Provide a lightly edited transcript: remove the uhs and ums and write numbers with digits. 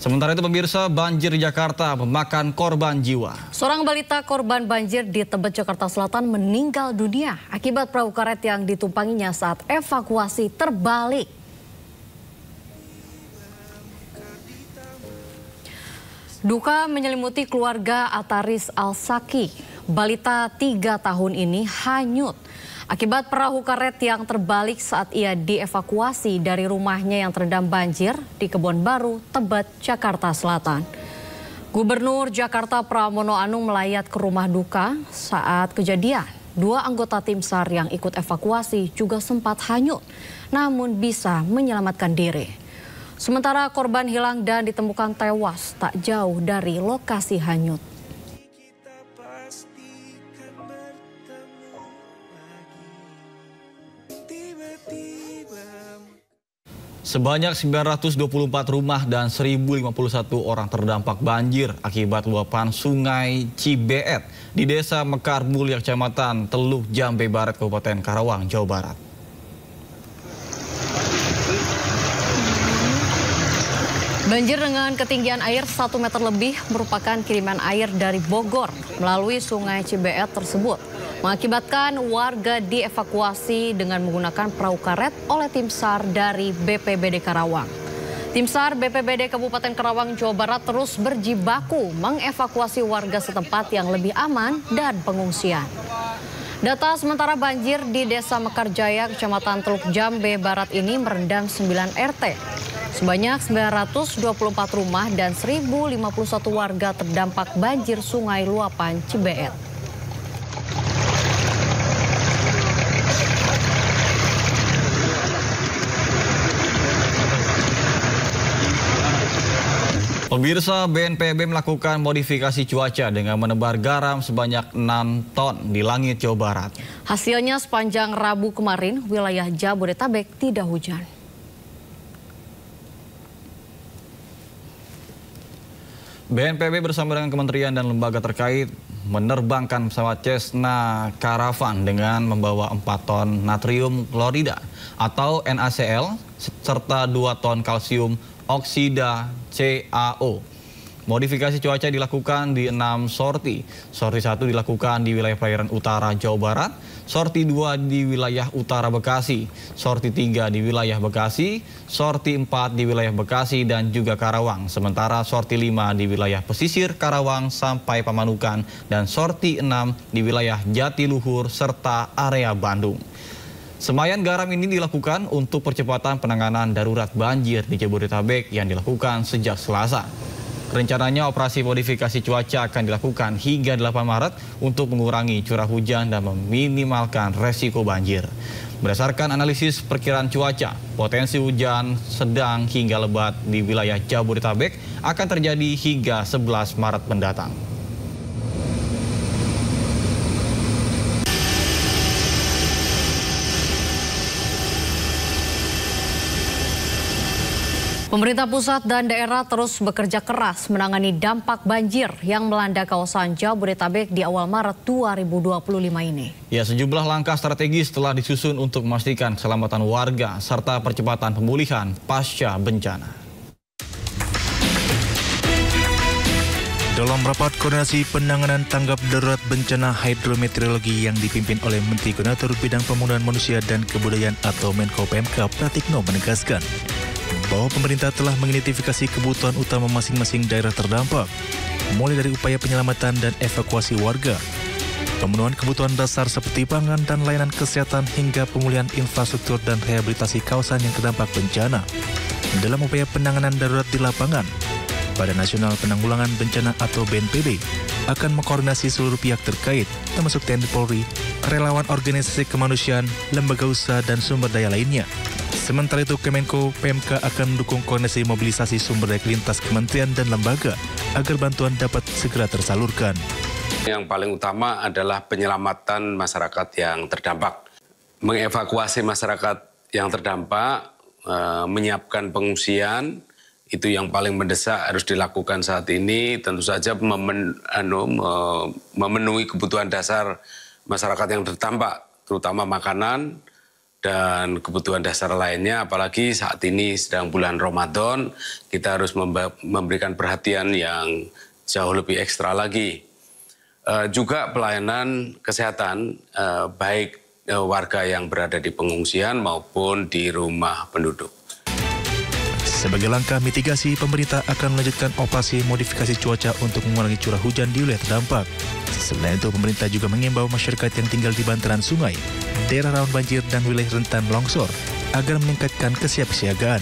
Sementara itu pemirsa, banjir di Jakarta memakan korban jiwa. Seorang balita korban banjir di Tebet, Jakarta Selatan meninggal dunia akibat perahu karet yang ditumpanginya saat evakuasi terbalik. Duka menyelimuti keluarga Ataris Al-Saki. Balita 3 tahun ini hanyut akibat perahu karet yang terbalik saat ia dievakuasi dari rumahnya yang terendam banjir di Kebon Baru, Tebet, Jakarta Selatan. Gubernur Jakarta Pramono Anung melayat ke rumah duka saat kejadian. 2 anggota tim SAR yang ikut evakuasi juga sempat hanyut, namun bisa menyelamatkan diri. Sementara korban hilang dan ditemukan tewas tak jauh dari lokasi hanyut. Sebanyak 924 rumah dan 1.051 orang terdampak banjir akibat luapan sungai Cibeet di Desa Mekar Mulia, Kecamatan Teluk Jambe Barat, Kabupaten Karawang, Jawa Barat. Banjir dengan ketinggian air 1 meter lebih merupakan kiriman air dari Bogor melalui sungai Cibeet tersebut, mengakibatkan warga dievakuasi dengan menggunakan perahu karet oleh tim SAR dari BPBD Karawang. Tim SAR BPBD Kabupaten Karawang, Jawa Barat terus berjibaku mengevakuasi warga setempat yang lebih aman dan pengungsian. Data sementara banjir di Desa Mekarjaya, Kecamatan Teluk Jambe Barat ini merendam 9 RT. Sebanyak 924 rumah dan 1.051 warga terdampak banjir sungai luapan Cibeet. Pemirsa, BNPB melakukan modifikasi cuaca dengan menebar garam sebanyak 6 ton di langit Jawa Barat. Hasilnya sepanjang Rabu kemarin, wilayah Jabodetabek tidak hujan. BNPB bersama dengan kementerian dan lembaga terkait menerbangkan pesawat Cessna Caravan dengan membawa 4 ton natrium klorida atau NaCl serta 2 ton kalsium oksida CaO. Modifikasi cuaca dilakukan di 6 sorti. Sorti 1 dilakukan di wilayah perairan utara Jawa Barat, sorti 2 di wilayah utara Bekasi, sorti 3 di wilayah Bekasi, sorti 4 di wilayah Bekasi dan juga Karawang. Sementara sorti 5 di wilayah pesisir Karawang sampai Pamanukan dan sorti 6 di wilayah Jatiluhur serta area Bandung. Semaian garam ini dilakukan untuk percepatan penanganan darurat banjir di Jabodetabek yang dilakukan sejak Selasa. Rencananya operasi modifikasi cuaca akan dilakukan hingga 8 Maret untuk mengurangi curah hujan dan meminimalkan resiko banjir. Berdasarkan analisis perkiraan cuaca, potensi hujan sedang hingga lebat di wilayah Jabodetabek akan terjadi hingga 11 Maret mendatang. Pemerintah pusat dan daerah terus bekerja keras menangani dampak banjir yang melanda kawasan Jabodetabek di awal Maret 2025 ini. Ya, sejumlah langkah strategis telah disusun untuk memastikan keselamatan warga serta percepatan pemulihan pasca bencana. Dalam rapat koordinasi penanganan tanggap darurat bencana hidrometeorologi yang dipimpin oleh Menteri Koordinator Bidang Pembangunan Manusia dan Kebudayaan atau Menko PMK Pratikno menegaskan bahwa pemerintah telah mengidentifikasi kebutuhan utama masing-masing daerah terdampak, mulai dari upaya penyelamatan dan evakuasi warga, pemenuhan kebutuhan dasar seperti pangan dan layanan kesehatan hingga pemulihan infrastruktur dan rehabilitasi kawasan yang terdampak bencana. Dalam upaya penanganan darurat di lapangan, Badan Nasional Penanggulangan Bencana atau BNPB akan mengkoordinasi seluruh pihak terkait, termasuk TNI Polri, relawan organisasi kemanusiaan, lembaga usaha, dan sumber daya lainnya. Sementara itu, Kemenko PMK akan mendukung koordinasi mobilisasi sumber daya lintas kementerian dan lembaga agar bantuan dapat segera tersalurkan. Yang paling utama adalah penyelamatan masyarakat yang terdampak. Mengevakuasi masyarakat yang terdampak, menyiapkan pengungsian, itu yang paling mendesak harus dilakukan saat ini. Tentu saja memenuhi kebutuhan dasar masyarakat yang terdampak, terutama makanan dan kebutuhan dasar lainnya, apalagi saat ini sedang bulan Ramadan, kita harus memberikan perhatian yang jauh lebih ekstra lagi. Juga pelayanan kesehatan, baik warga yang berada di pengungsian maupun di rumah penduduk. Sebagai langkah mitigasi, pemerintah akan melanjutkan operasi modifikasi cuaca untuk mengurangi curah hujan di wilayah terdampak. Selain itu, pemerintah juga mengimbau masyarakat yang tinggal di bantaran sungai, daerah rawan banjir dan wilayah rentan longsor agar meningkatkan kesiapsiagaan.